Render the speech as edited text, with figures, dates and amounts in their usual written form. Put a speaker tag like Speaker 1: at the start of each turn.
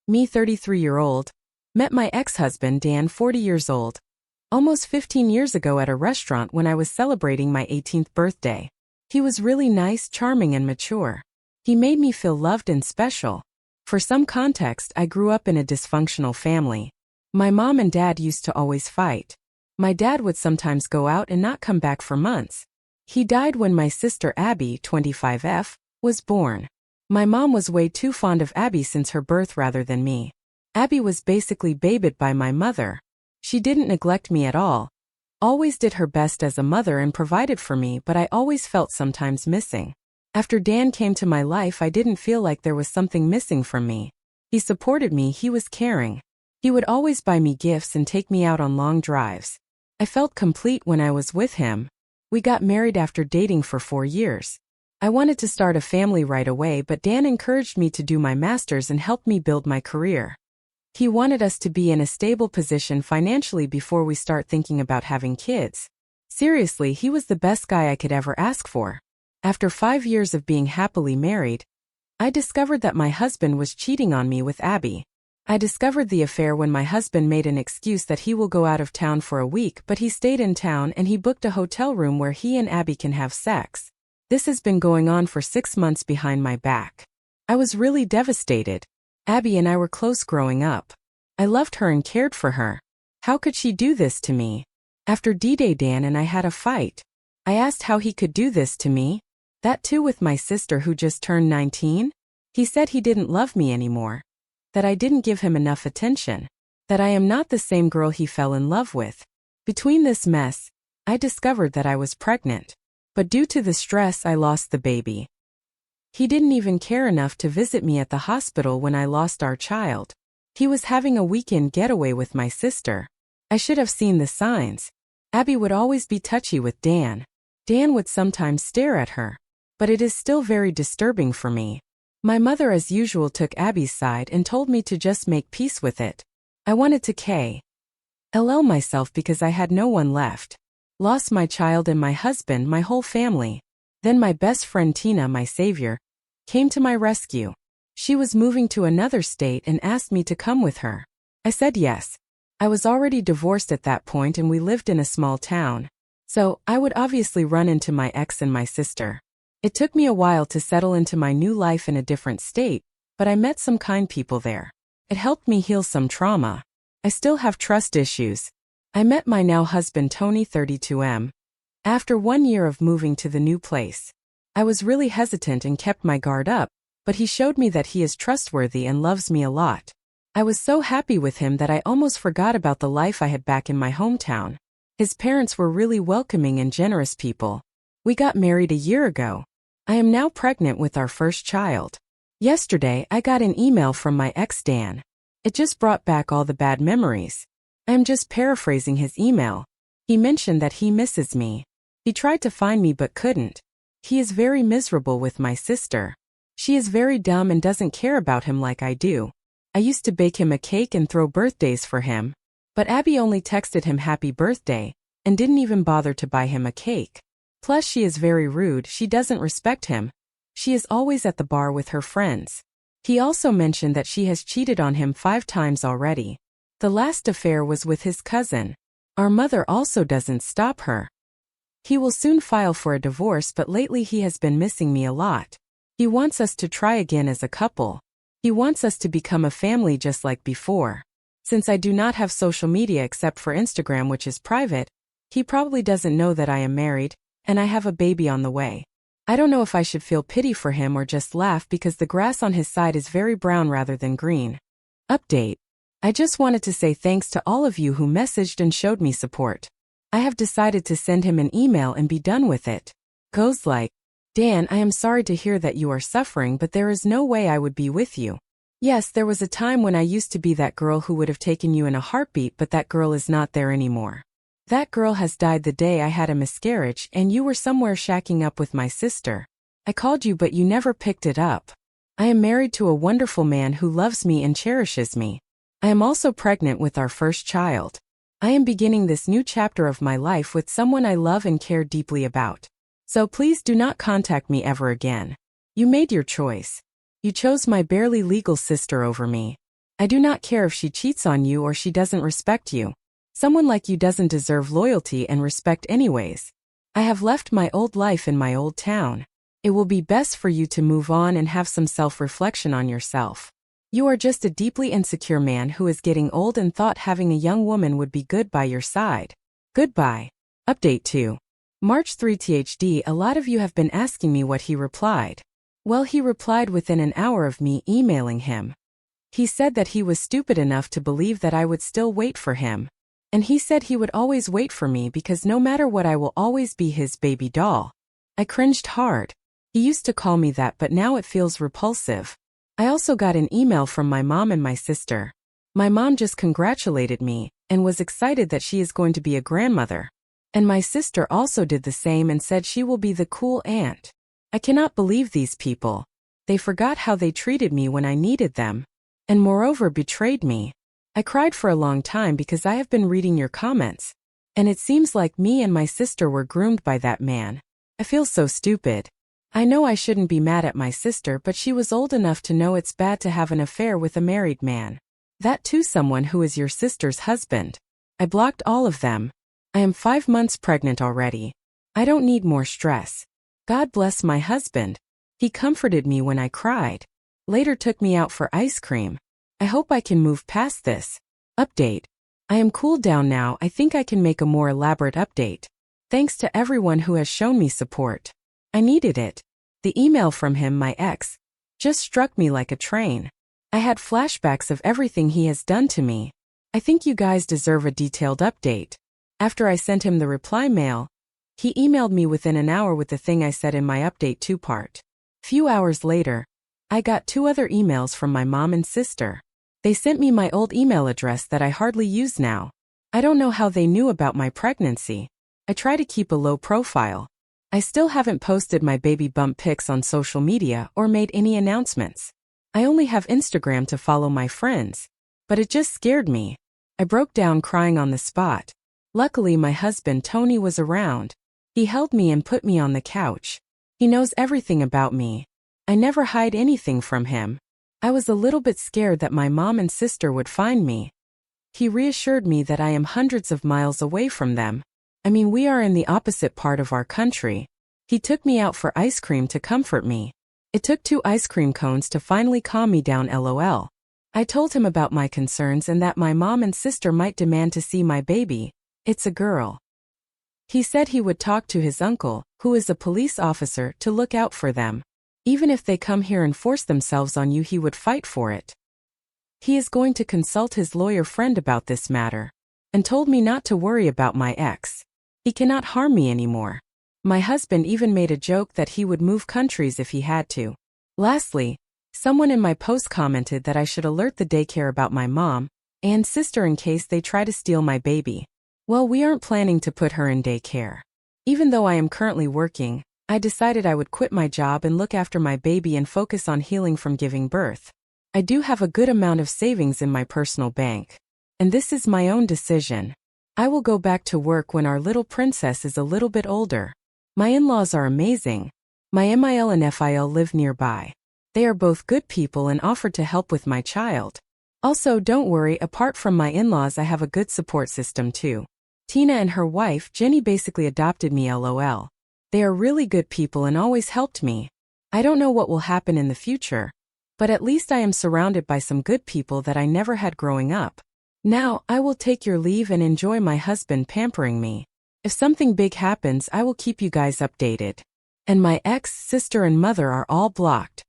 Speaker 1: Me 33-year-old. Met my ex-husband Dan 40 years old. Almost 15 years ago at a restaurant when I was celebrating my 18th birthday. He was really nice, charming and mature. He made me feel loved and special. For some context, I grew up in a dysfunctional family. My mom and dad used to always fight. My dad would sometimes go out and not come back for months. He died when my sister Abby, 25F, was born. My mom was way too fond of Abby since her birth rather than me. Abby was basically babied by my mother. She didn't neglect me at all. Always did her best as a mother and provided for me, but I always felt sometimes missing. After Dan came to my life, I didn't feel like there was something missing from me. He supported me, he was caring. He would always buy me gifts and take me out on long drives. I felt complete when I was with him. We got married after dating for 4 years. I wanted to start a family right away, but Dan encouraged me to do my master's and helped me build my career. He wanted us to be in a stable position financially before we start thinking about having kids. Seriously, he was the best guy I could ever ask for. After 5 years of being happily married, I discovered that my husband was cheating on me with Abby. I discovered the affair when my husband made an excuse that he will go out of town for a week, but he stayed in town and he booked a hotel room where he and Abby can have sex. This has been going on for 6 months behind my back. I was really devastated. Abby and I were close growing up. I loved her and cared for her. How could she do this to me? After D-Day, Dan and I had a fight. I asked how he could do this to me. That too with my sister who just turned 19? He said he didn't love me anymore. That I didn't give him enough attention. That I am not the same girl he fell in love with. Between this mess, I discovered that I was pregnant. But due to the stress, I lost the baby. He didn't even care enough to visit me at the hospital when I lost our child. He was having a weekend getaway with my sister. I should have seen the signs. Abby would always be touchy with Dan. Dan would sometimes stare at her. But it is still very disturbing for me. My mother as usual took Abby's side and told me to just make peace with it. I wanted to KLL myself because I had no one left. Lost my child and my husband, my whole family. Then my best friend Tina, my savior, came to my rescue. She was moving to another state and asked me to come with her. I said yes. I was already divorced at that point and we lived in a small town. So, I would obviously run into my ex and my sister. It took me a while to settle into my new life in a different state, but I met some kind people there. It helped me heal some trauma. I still have trust issues. I met my now husband Tony 32M. After 1 year of moving to the new place. I was really hesitant and kept my guard up, but he showed me that he is trustworthy and loves me a lot. I was so happy with him that I almost forgot about the life I had back in my hometown. His parents were really welcoming and generous people. We got married a year ago. I am now pregnant with our first child. Yesterday, I got an email from my ex Dan. It just brought back all the bad memories. I am just paraphrasing his email. He mentioned that he misses me. He tried to find me but couldn't. He is very miserable with my sister. She is very dumb and doesn't care about him like I do. I used to bake him a cake and throw birthdays for him. But Abby only texted him happy birthday, and didn't even bother to buy him a cake. Plus she is very rude, she doesn't respect him. She is always at the bar with her friends. He also mentioned that she has cheated on him 5 times already. The last affair was with his cousin. Our mother also doesn't stop her. He will soon file for a divorce, but lately he has been missing me a lot. He wants us to try again as a couple. He wants us to become a family just like before. Since I do not have social media except for Instagram, which is private, he probably doesn't know that I am married, and I have a baby on the way. I don't know if I should feel pity for him or just laugh because the grass on his side is very brown rather than green. Update. I just wanted to say thanks to all of you who messaged and showed me support. I have decided to send him an email and be done with it. Goes like, Dan, I am sorry to hear that you are suffering, but there is no way I would be with you. Yes, there was a time when I used to be that girl who would have taken you in a heartbeat, but that girl is not there anymore. That girl has died the day I had a miscarriage and you were somewhere shacking up with my sister. I called you but you never picked it up. I am married to a wonderful man who loves me and cherishes me. I am also pregnant with our first child. I am beginning this new chapter of my life with someone I love and care deeply about. So please do not contact me ever again. You made your choice. You chose my barely legal sister over me. I do not care if she cheats on you or she doesn't respect you. Someone like you doesn't deserve loyalty and respect anyways. I have left my old life in my old town. It will be best for you to move on and have some self-reflection on yourself. You are just a deeply insecure man who is getting old and thought having a young woman would be good by your side. Goodbye. Update 2. March 3 THD. A lot of you have been asking me what he replied. Well, he replied within an hour of me emailing him. He said that he was stupid enough to believe that I would still wait for him. And he said he would always wait for me because no matter what I will always be his baby doll. I cringed hard. He used to call me that, but now it feels repulsive. I also got an email from my mom and my sister. My mom just congratulated me and was excited that she is going to be a grandmother. And my sister also did the same and said she will be the cool aunt. I cannot believe these people. They forgot how they treated me when I needed them. And moreover betrayed me. I cried for a long time because I have been reading your comments. And it seems like me and my sister were groomed by that man. I feel so stupid. I know I shouldn't be mad at my sister, but she was old enough to know it's bad to have an affair with a married man. That too, someone who is your sister's husband. I blocked all of them. I am 5 months pregnant already. I don't need more stress. God bless my husband. He comforted me when I cried. Later took me out for ice cream. I hope I can move past this. Update. I am cooled down now. I think I can make a more elaborate update. Thanks to everyone who has shown me support. I needed it. The email from him, my ex, just struck me like a train. I had flashbacks of everything he has done to me. I think you guys deserve a detailed update. After I sent him the reply mail, he emailed me within an hour with the thing I said in my update 2-part. Few hours later, I got 2 other emails from my mom and sister. They sent me my old email address that I hardly use now. I don't know how they knew about my pregnancy. I try to keep a low profile. I still haven't posted my baby bump pics on social media or made any announcements. I only have Instagram to follow my friends. But it just scared me. I broke down crying on the spot. Luckily my husband Tony was around. He held me and put me on the couch. He knows everything about me. I never hide anything from him. I was a little bit scared that my mom and sister would find me. He reassured me that I am hundreds of miles away from them. I mean, we are in the opposite part of our country. He took me out for ice cream to comfort me. It took 2 ice cream cones to finally calm me down, lol. I told him about my concerns and that my mom and sister might demand to see my baby. It's a girl. He said he would talk to his uncle, who is a police officer, to look out for them. Even if they come here and force themselves on you, he would fight for it. He is going to consult his lawyer friend about this matter. And told me not to worry about my ex. He cannot harm me anymore. My husband even made a joke that he would move countries if he had to. Lastly, someone in my post commented that I should alert the daycare about my mom and sister in case they try to steal my baby. Well, we aren't planning to put her in daycare. Even though I am currently working, I decided I would quit my job and look after my baby and focus on healing from giving birth. I do have a good amount of savings in my personal bank. And this is my own decision. I will go back to work when our little princess is a little bit older. My in-laws are amazing. My MIL and FIL live nearby. They are both good people and offered to help with my child. Also, don't worry, apart from my in-laws I have a good support system too. Tina and her wife Jenny basically adopted me, lol. They are really good people and always helped me. I don't know what will happen in the future, but at least I am surrounded by some good people that I never had growing up. Now, I will take your leave and enjoy my husband pampering me. If something big happens, I will keep you guys updated. And my ex, sister and mother are all blocked.